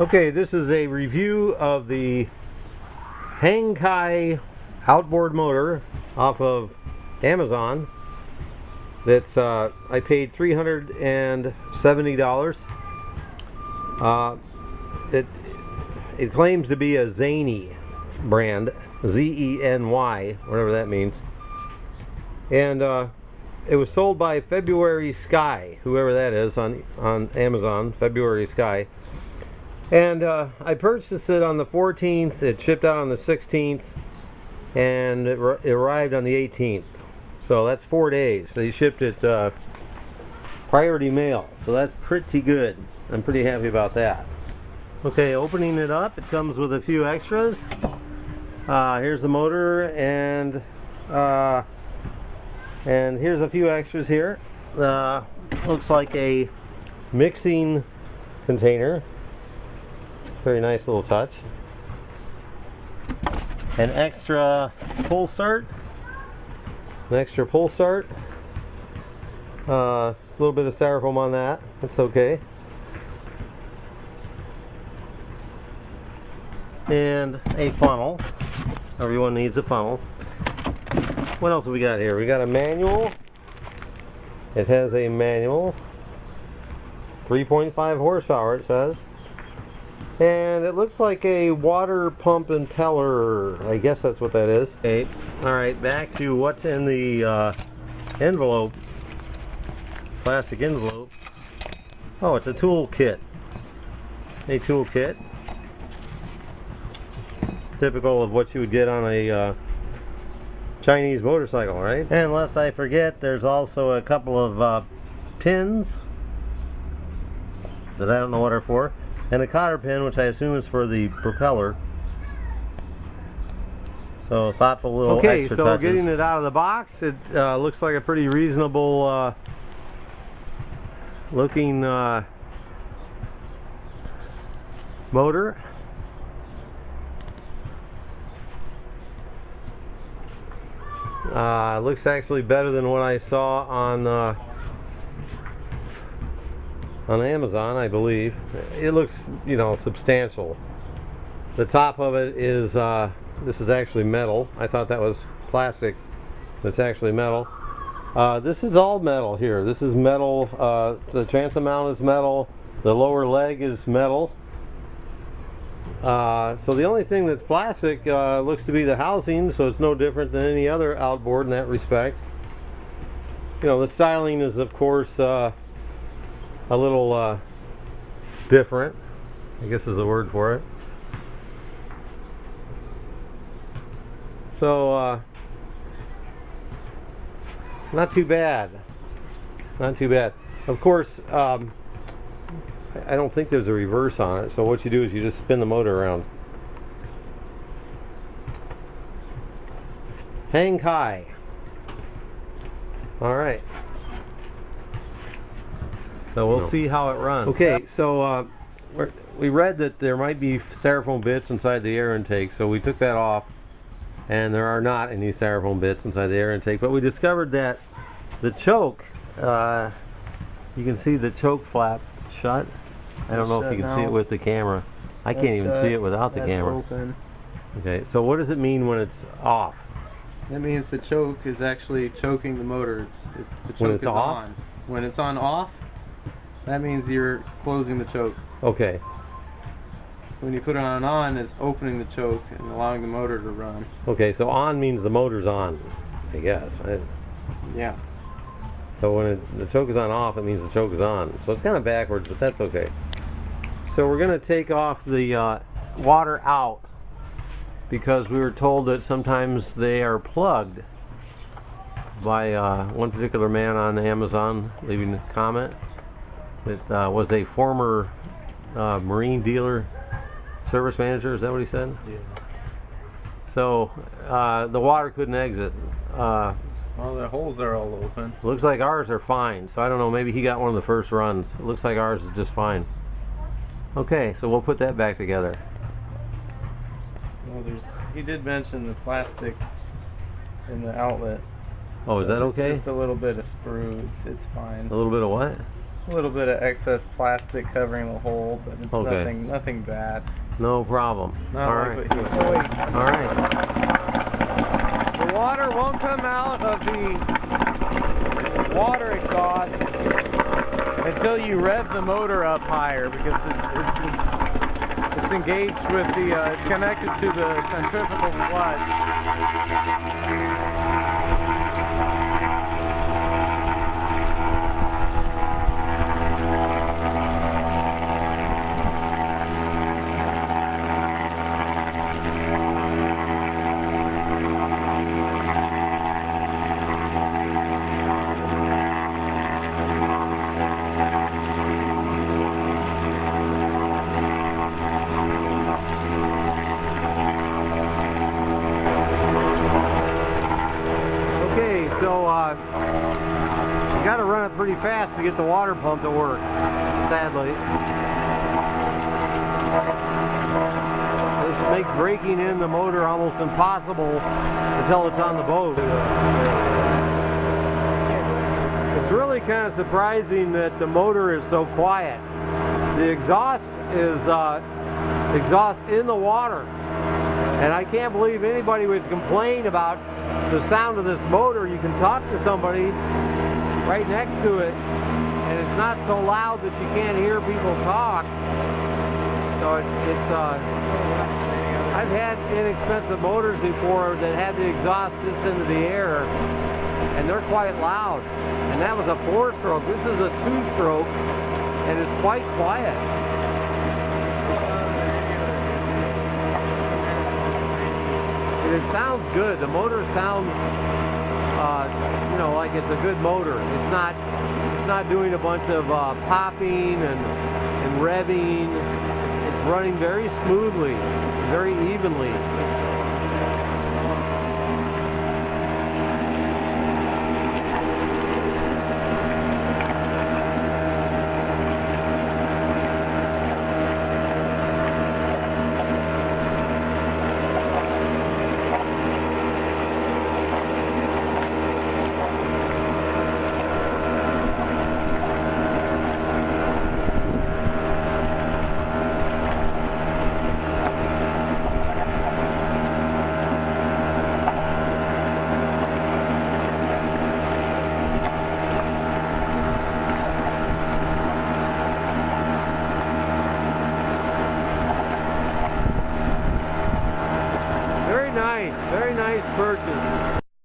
Okay, this is a review of the Hangkai outboard motor off of Amazon. That's I paid $370. It claims to be a Zany brand, Z-E-N-Y, whatever that means. And it was sold by February Sky, whoever that is, on Amazon, February Sky. And I purchased it on the 14th, it shipped out on the 16th, and it arrived on the 18th. So that's 4 days. They shipped it priority mail, so that's pretty good. I'm pretty happy about that. Okay, opening it up, it comes with a few extras. Here's the motor, and here's a few extras here. Looks like a mixing container. Very nice little touch. An extra pull start. A little bit of styrofoam on that. That's okay. And a funnel. Everyone needs a funnel. What else have we got here? We got a manual. It has a manual. 3.5 horsepower, it says. And it looks like a water pump impeller. I guess that's what that is. Okay. Alright, back to what's in the envelope. Plastic envelope. Oh, it's a tool kit. A tool kit. Typical of what you would get on a Chinese motorcycle, right? And lest I forget, there's also a couple of pins that I don't know what are for. And a cotter pin, which I assume is for the propeller. So thoughtful little extra touches. Okay, so getting it out of the box, it looks like a pretty reasonable looking motor. Looks actually better than what I saw on Amazon, I believe. It looks, you know, substantial. The top of it is, this is actually metal. I thought that was plastic. It's actually metal. This is all metal here. This is metal. The transom mount is metal. The lower leg is metal. So the only thing that's plastic looks to be the housing, so it's no different than any other outboard in that respect. You know, the styling is, of course, a little different, I guess is the word for it. So not too bad. Not too bad. Of course, I don't think there's a reverse on it, so what you do is you just spin the motor around. Hangkai. Alright. So we'll see how it runs. Okay, so we read that there might be styrofoam bits inside the air intake, so we took that off, and there are not any styrofoam bits inside the air intake, but we discovered that the choke, you can see the choke flap shut. I don't know if you can see it with the camera. I can't even see it without the camera. Open. Okay, so what does it mean when it's off? That means the choke is actually choking the motor. The choke is on. When it's on off, that means you're closing the choke. Okay. When you put it on, it's opening the choke and allowing the motor to run. Okay, so on means the motor's on, I guess. Yeah. So when the choke is on off, it means the choke is on. So it's kind of backwards, but that's okay. So we're going to take off the water out because we were told that sometimes they are plugged by one particular man on Amazon leaving a comment that was a former marine dealer service manager. Is that what he said? Yeah. So the water couldn't exit. Well, the holes are all open. Looks like ours are fine, so I don't know, maybe he got one of the first runs. It looks like ours is just fine. Okay, so we'll put that back together. Well, he did mention the plastic in the outlet. Oh, is that okay? It's just a little bit of sprue. It's fine. A little bit of what? A little bit of excess plastic covering the hole, but it's nothing bad. No problem. All right. What he said. All right. The water won't come out of the water exhaust until you rev the motor up higher, because it's engaged with the it's connected to the centrifugal clutch. You got to run it pretty fast to get the water pump to work, sadly. This makes breaking in the motor almost impossible until it's on the boat. It's really kind of surprising that the motor is so quiet. The exhaust is exhaust in the water. And I can't believe anybody would complain about the sound of this motor. You can talk to somebody right next to it, and it's not so loud that you can't hear people talk. So I've had inexpensive motors before that had the exhaust just into the air, and they're quite loud. And that was a 4-stroke. This is a 2-stroke, and it's quite quiet. It sounds good. The motor sounds, you know, like it's a good motor. It's not doing a bunch of popping and revving. It's running very smoothly, very evenly.